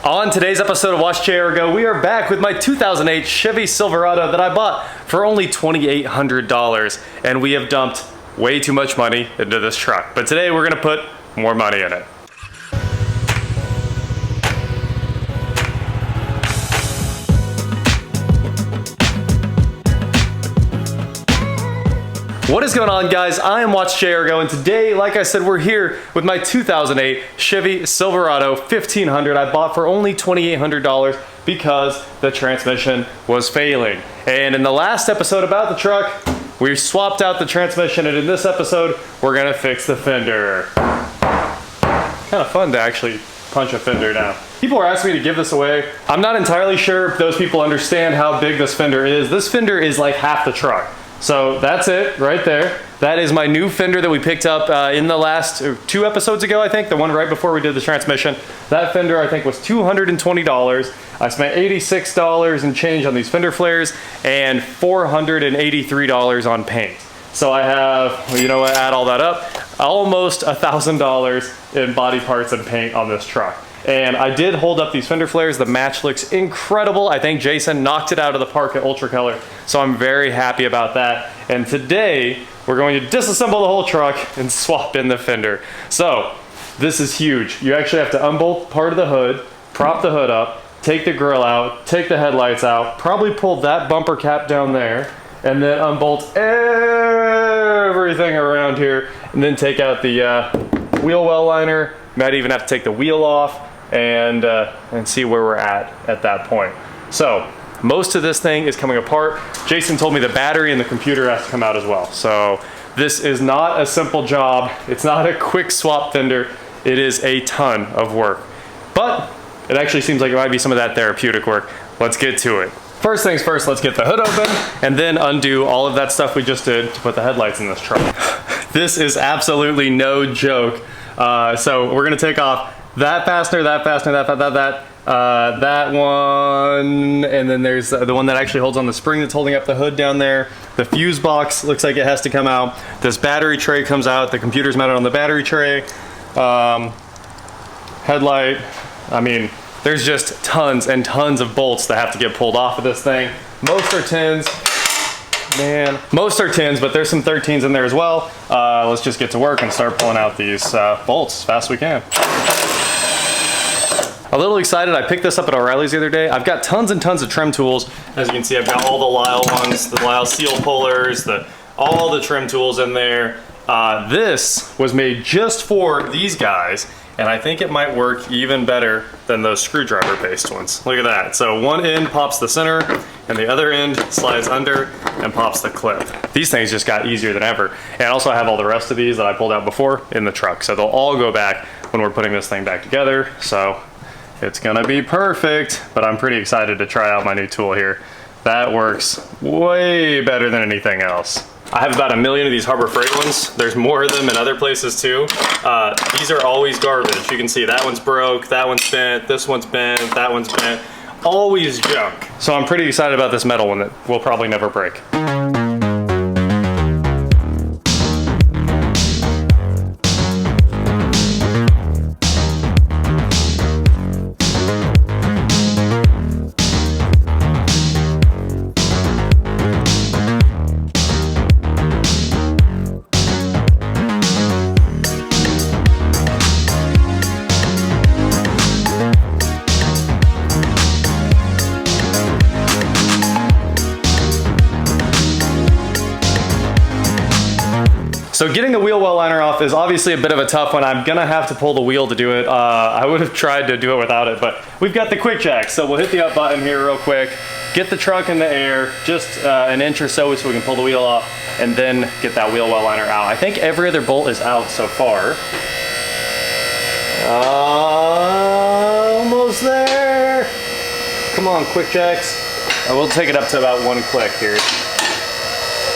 On today's episode of Watch Chair Go, we are back with my 2008 Chevy Silverado that I bought for only $2,800, and we have dumped way too much money into this truck. But today we're gonna put more money in it. What is going on, guys? I am Watch Chair Go, and today, like I said, we're here with my 2008 Chevy Silverado 1500 I bought for only $2,800 because the transmission was failing. And in the last episode about the truck, we swapped out the transmission, and in this episode, we're gonna fix the fender. Kind of fun to actually punch a fender now. People are asking me to give this away. I'm not entirely sure if those people understand how big this fender is. This fender is like half the truck. So that's it right there. That is my new fender that we picked up in the last 2 episodes ago, I think. The one right before we did the transmission. That fender, I think, was $220. I spent $86 and change on these fender flares and $483 on paint. So I have, well, you know what, add all that up, almost $1,000 in body parts and paint on this truck. And I did hold up these fender flares. The match looks incredible. I think Jason knocked it out of the park at Ultra Color, so I'm very happy about that. And today, we're going to disassemble the whole truck and swap in the fender. So, this is huge. You actually have to unbolt part of the hood, prop the hood up, take the grille out, take the headlights out, probably pull that bumper cap down there, and then unbolt everything around here, and then take out the wheel well liner. Might even have to take the wheel off and see where we're at that point. So most of this thing is coming apart. Jason told me the battery and the computer has to come out as well. So this is not a simple job. It's not a quick swap fender. It is a ton of work, but it actually seems like it might be some of that therapeutic work. Let's get to it. First things first, let's get the hood open and then undo all of that stuff we just did to put the headlights in this truck. This is absolutely no joke. So we're gonna take off that fastener, that one, and then there's the one that actually holds on the spring that's holding up the hood down there. The fuse box looks like it has to come out. This battery tray comes out. The computer's mounted on the battery tray. Headlight. I mean, there's just tons and tons of bolts that have to get pulled off of this thing. Most are 10s. Man, most are 10s, but there's some 13s in there as well. Let's just get to work and start pulling out these bolts as fast as we can. A little excited, I picked this up at O'Reilly's the other day. I've got tons and tons of trim tools. As you can see, I've got all the Lyle ones, the Lyle seal pullers, all the trim tools in there. This was made just for these guys, and I think it might work even better than those screwdriver based ones. Look at that. So one end pops the center and the other end slides under and pops the clip. These things just got easier than ever. And also I have all the rest of these that I pulled out before in the truck. So they'll all go back when we're putting this thing back together. So it's gonna be perfect, but I'm pretty excited to try out my new tool here. That works way better than anything else. I have about 1 million of these Harbor Freight ones. There's more of them in other places too. These are always garbage. You can see that one's broke, that one's bent, this one's bent, that one's bent. Always junk. So I'm pretty excited about this metal one that will probably never break. So getting the wheel well liner off is obviously a bit of a tough one. I'm gonna have to pull the wheel to do it. I would have tried to do it without it, but we've got the quick jack. So we'll hit the up button here real quick, get the truck in the air, just an inch or so we can pull the wheel off, and then get that wheel well liner out. I think every other bolt is out so far. Almost there. Come on, quick jacks. I will take it up to about 1 click here.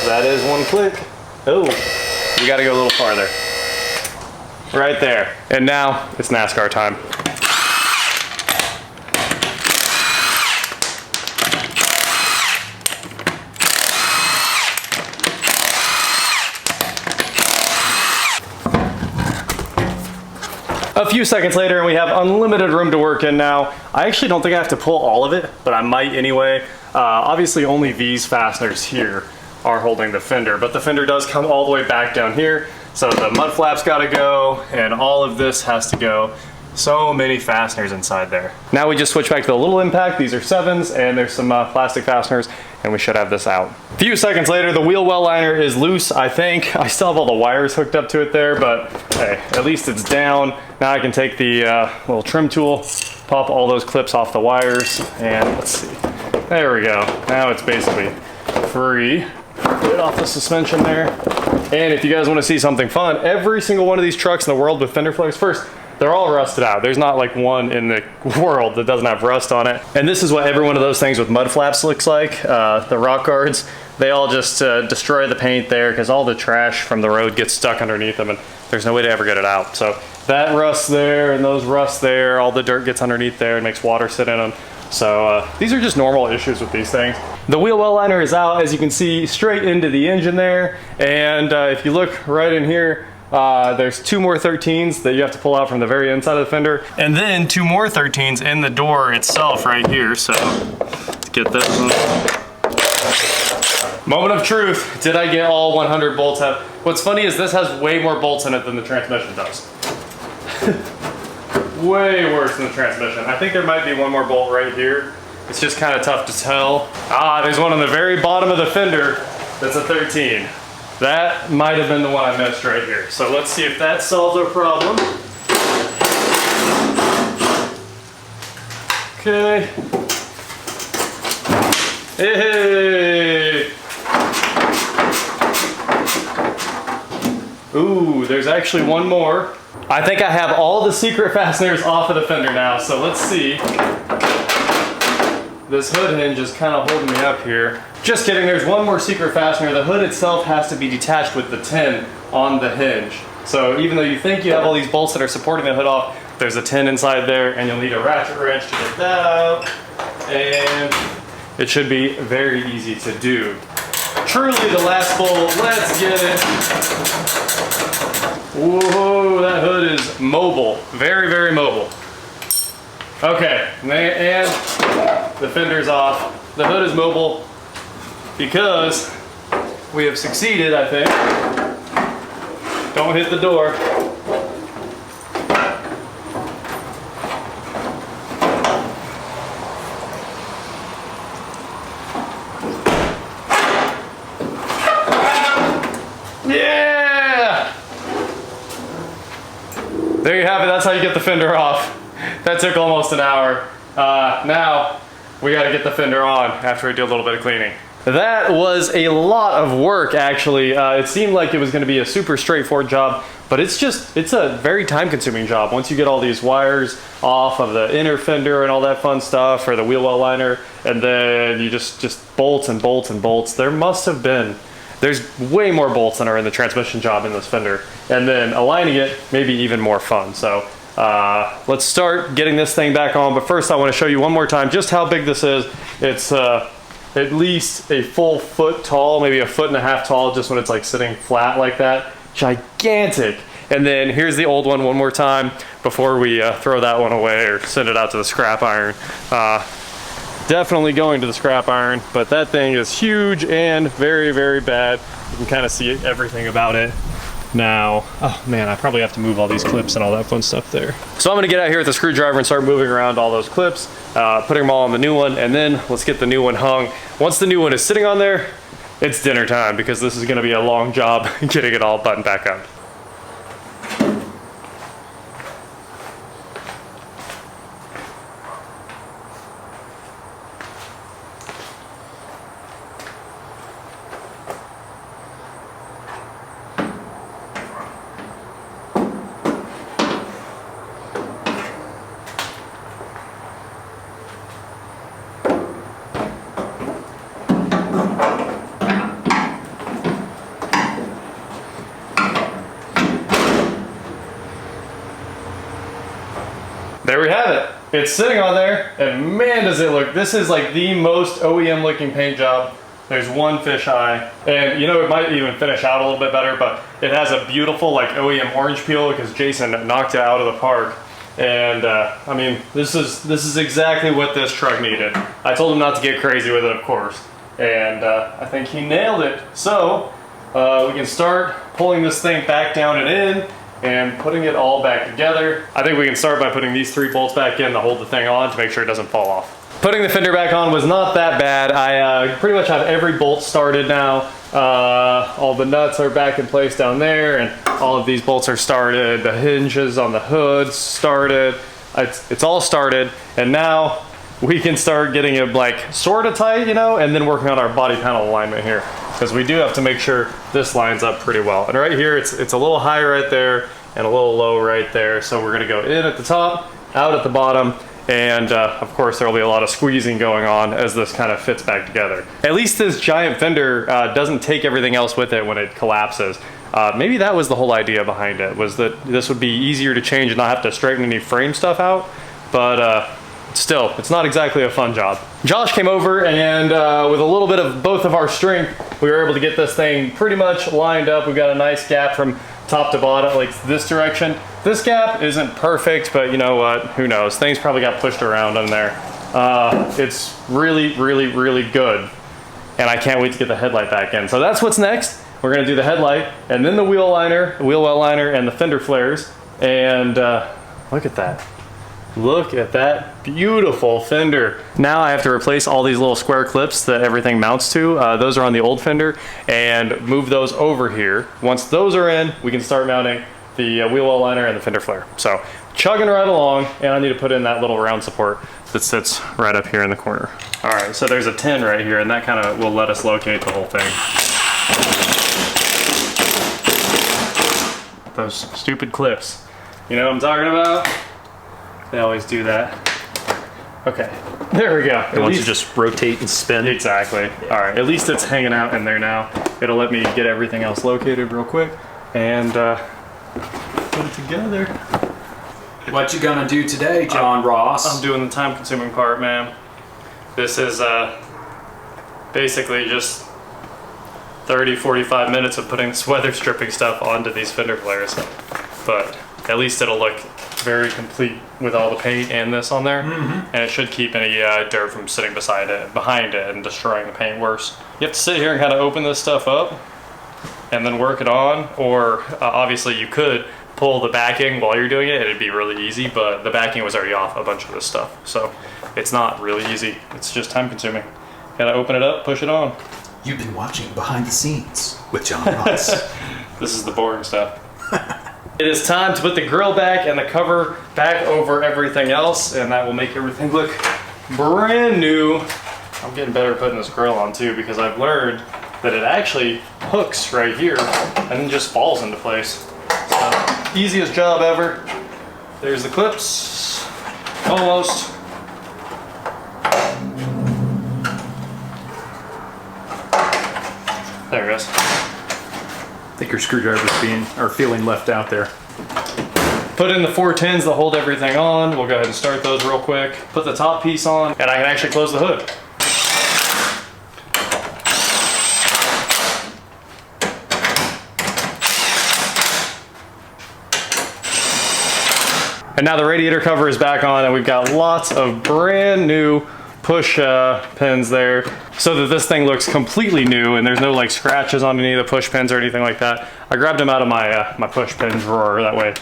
That is 1 click. Oh. We gotta go a little farther. Right there. And now it's NASCAR time. A few seconds later and we have unlimited room to work in now. I actually don't think I have to pull all of it, but I might anyway. Obviously only these fasteners here are holding the fender, but the fender does come all the way back down here. So the mud flap's gotta go, and all of this has to go. So many fasteners inside there. Now we just switch back to the little impact. These are 7s, and there's some plastic fasteners, and we should have this out. A few seconds later, the wheel well liner is loose, I think. I still have all the wires hooked up to it there, but hey, at least it's down. Now I can take the little trim tool, pop all those clips off the wires, and let's see. There we go. Now it's basically free. Get off the suspension there. And if you guys want to see something fun, every single one of these trucks in the world with fender flares, first, they're all rusted out. There's not like one in the world that doesn't have rust on it. And this is what every one of those things with mud flaps looks like. The rock guards, they all just destroy the paint there because all the trash from the road gets stuck underneath them and there's no way to ever get it out. So that rust there and those rust there, all the dirt gets underneath there and makes water sit in them. So these are just normal issues with these things. The wheel well liner is out, as you can see, straight into the engine there. And if you look right in here, there's 2 more 13s that you have to pull out from the very inside of the fender. And then 2 more 13s in the door itself right here. So let's get this one. Moment of truth. Did I get all 100 bolts out? What's funny is this has way more bolts in it than the transmission does. Way worse than the transmission. I think there might be one more bolt right here. It's just kind of tough to tell. Ah, there's one on the very bottom of the fender that's a 13. That might have been the one I missed right here. So let's see if that solves our problem. Okay. Hey! Ooh, there's actually one more. I think I have all the secret fasteners off of the fender now, so let's see. This hood hinge is kind of holding me up here. Just kidding, there's one more secret fastener. The hood itself has to be detached with the tin on the hinge. So even though you think you have all these bolts that are supporting the hood off, there's a tin inside there and you'll need a ratchet wrench to get that out. And it should be very easy to do. Truly the last bolt, let's get it. Whoa, that hood is mobile. Very, very mobile. Okay, and the fender's off. The hood is mobile because we have succeeded, I think. Don't hit the door. Yeah! There you have it, that's how you get the fender off. That took almost an hour. Now, we gotta get the fender on after we do a little bit of cleaning. That was a lot of work, actually. It seemed like it was gonna be a super straightforward job, but it's a very time-consuming job. Once you get all these wires off of the inner fender and all that fun stuff, or the wheel well liner, and then you just bolts and bolts and bolts. There's way more bolts than are in the transmission job in this fender. And then aligning it may be even more fun. So let's start getting this thing back on. But first I want to show you one more time just how big this is. It's at least a full foot tall, maybe a foot and a half tall, just when it's like sitting flat like that. Gigantic. And then here's the old one more time before we throw that one away or send it out to the scrap iron. Definitely going to the scrap iron, but that thing is huge and very, very bad. You can kind of see everything about it now. Oh man, I probably have to move all these clips and all that fun stuff there. So I'm gonna get out here with the screwdriver and start moving around all those clips, putting them all on the new one, and then let's get the new one hung. Once the new one is sitting on there, it's dinner time because this is gonna be a long job getting it all buttoned back up. There we have it. It's sitting on there, and man does it look. This is like the most OEM looking paint job. There's one fisheye, and you know, it might even finish out a little bit better, but it has a beautiful like OEM orange peel because Jason knocked it out of the park. And I mean, this is exactly what this truck needed. I told him not to get crazy with it, of course, and I think he nailed it. So we can start pulling this thing back down and in and putting it all back together. I think we can start by putting these 3 bolts back in to hold the thing on to make sure it doesn't fall off. Putting the fender back on was not that bad. I pretty much have every bolt started now. All the nuts are back in place down there, and all of these bolts are started. The hinges on the hood started. It's all started, and now we can start getting it like sort of tight, you know, and then working on our body panel alignment here, because we do have to make sure this lines up pretty well. And right here, it's a little high right there and a little low right there. So we're gonna go in at the top, out at the bottom, and of course there will be a lot of squeezing going on as this kind of fits back together. At least this giant fender doesn't take everything else with it when it collapses. Maybe that was the whole idea behind it, was that this would be easier to change and not have to straighten any frame stuff out, but still, it's not exactly a fun job. Josh came over, and with a little bit of both of our strength, we were able to get this thing pretty much lined up. We've got a nice gap from top to bottom, like this direction. This gap isn't perfect, but you know what, who knows? Things probably got pushed around in there. It's really, really, really good. And I can't wait to get the headlight back in. So that's what's next. We're gonna do the headlight, and then the wheel well liner, and the fender flares. And look at that. Look at that beautiful fender. Now I have to replace all these little square clips that everything mounts to. Those are on the old fender, and move those over here. Once those are in, we can start mounting the wheel well liner and the fender flare. So chugging right along, and I need to put in that little round support that sits right up here in the corner. All right, so there's a 10 right here, and that kind of will let us locate the whole thing. Those stupid clips. You know what I'm talking about? They always do that. Okay, there we go. It wants to just rotate and spin. Exactly. All right, at least it's hanging out in there now. It'll let me get everything else located real quick and put it together. What you gonna do today, John Ross? I'm doing the time-consuming part, man. This is basically just 30-45 minutes of putting this weather stripping stuff onto these fender flares, but at least it'll look very complete with all the paint and this on there, and it should keep any dirt from sitting behind it and destroying the paint worse. You have to sit here and kind of open this stuff up and then work it on, or obviously you could pull the backing while you're doing it. It'd be really easy, but the backing was already off a bunch of this stuff, so it's not really easy. It's just time consuming. Gotta open it up, push it on. You've been watching Behind the Scenes with John Ross. This is the boring stuff. It is time to put the grill back and the cover back over everything else, and that will make everything look brand new. I'm getting better at putting this grill on too, because I've learned that it actually hooks right here and then just falls into place. So, easiest job ever. There's the clips, almost. There it goes. I think your screwdriver's feeling left out there. Put in the 410s that hold everything on. We'll go ahead and start those real quick. Put the top piece on, and I can actually close the hood. And now the radiator cover is back on, and we've got lots of brand new push pins there, so that this thing looks completely new and there's no like scratches on any of the push pins or anything like that. I grabbed them out of my my push pin drawer, that way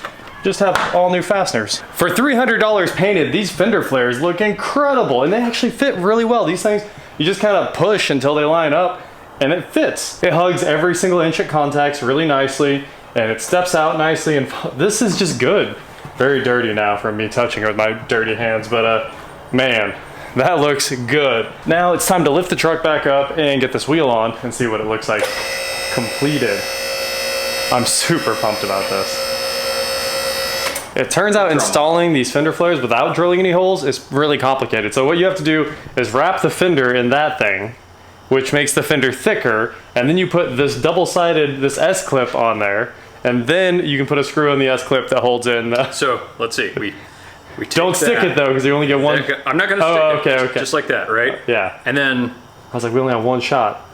just have all new fasteners. For $300 painted, these fender flares look incredible, and they actually fit really well. These things, you just kind of push until they line up and it fits. It hugs every single inch it contacts really nicely, and it steps out nicely, and this is just good. Very dirty now from me touching it with my dirty hands, but man, that looks good. Now it's time to lift the truck back up and get this wheel on and see what it looks like completed. I'm super pumped about this. It turns out installing these fender flares without drilling any holes is really complicated. So what you have to do is wrap the fender in that thing, which makes the fender thicker, and then you put this double-sided, this S-clip on there, and then you can put a screw in the S-clip that holds in the... So, let's see. We don't stick it though, because you only get one. I'm not going to stick it. Just like that, right? Yeah. And then... I was like, we only have one shot.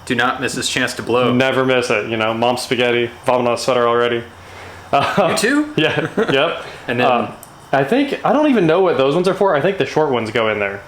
Do not miss this chance to blow. Never miss it, you know. Mom's spaghetti, vomit on a sweater already. You too? Yeah, yep. And then... I don't even know what those ones are for. I think the short ones go in there.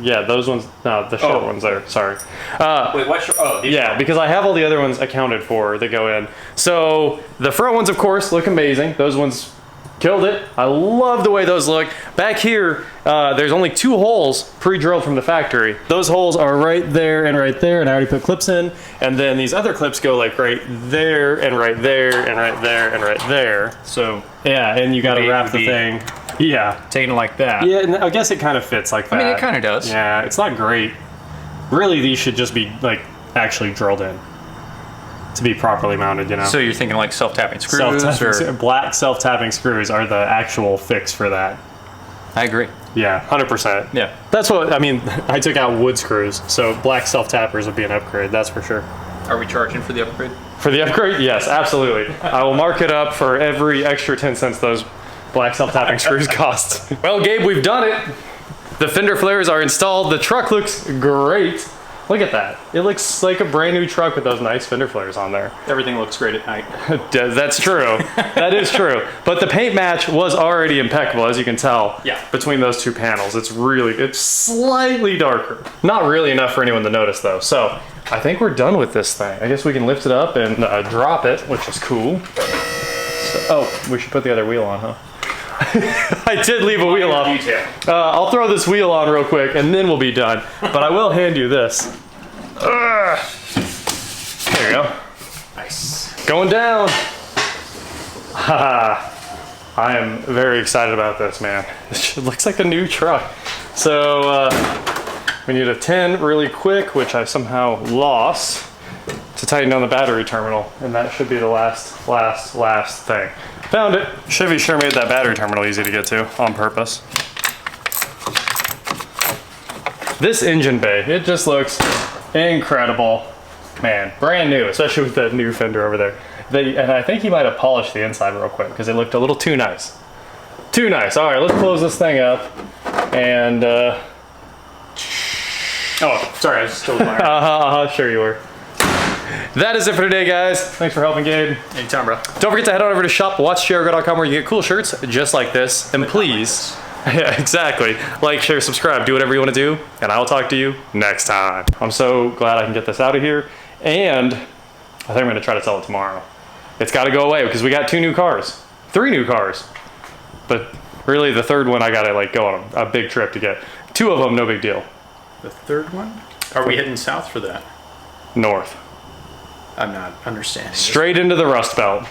Yeah, those ones. No, the short ones there. Sorry. Wait, what's your? Yeah, because I have all the other ones accounted for that go in. So the front ones, of course, look amazing. Those ones killed it. I love the way those look. Back here, there's only 2 holes pre-drilled from the factory. Those holes are right there, and I already put clips in. And then these other clips go like right there, and right there, and right there, and right there. So yeah, and you got to wrap the thing. Yeah. taken like that. Yeah, and I guess it kind of fits like that. I mean, it kind of does. Yeah, it's not great. Really, these should just be like actually drilled in to be properly mounted, you know? So you're thinking like self-tapping screws? Black self-tapping screws are the actual fix for that. I agree. Yeah, 100%. Yeah. That's what, I mean, I took out wood screws, so black self-tappers would be an upgrade, that's for sure. Are we charging for the upgrade? For the upgrade? Yes, absolutely. I will mark it up for every extra 10 cents those black self-tapping screws cost. Well, Gabe, we've done it. The fender flares are installed. The truck looks great. Look at that. It looks like a brand new truck with those nice fender flares on there. Everything looks great at night. That's true. That is true. But the paint match was already impeccable, as you can tell. Yeah. Between those 2 panels. It's slightly darker. Not really enough for anyone to notice, though. So I think we're done with this thing. I guess we can lift it up and drop it, which is cool. So, oh, we should put the other wheel on, huh? I did leave a wheel off. I'll throw this wheel on real quick and then we'll be done. But I will hand you this. There you go. Nice. Going down. Haha. I am very excited about this, man. It looks like a new truck. So we need a 10 really quick, which I somehow lost, to tighten down the battery terminal. And that should be the last thing. Found it. Chevy sure made that battery terminal easy to get to on purpose. This engine bay, it just looks incredible. Man, brand new, especially with that new fender over there. And I think he might have polished the inside real quick because it looked a little too nice. Too nice. All right, let's close this thing up. And, Oh, sorry, I was still fire. Sure you were. That is it for today, guys. Thanks for helping, Gabe. Anytime, bro. Don't forget to head on over to shop.watchjairgo.com where you get cool shirts just like this. And please, yeah, exactly, like, share, subscribe, do whatever you want to do, and I will talk to you next time. I'm so glad I can get this out of here, and I think I'm going to try to sell it tomorrow. It's got to go away because we got 2 new cars, 3 new cars, but really the third one I got to like go on a big trip to get. 2 of them, no big deal. The third one? Are we heading south for that? North. I'm not understanding. Straight into the Rust Belt.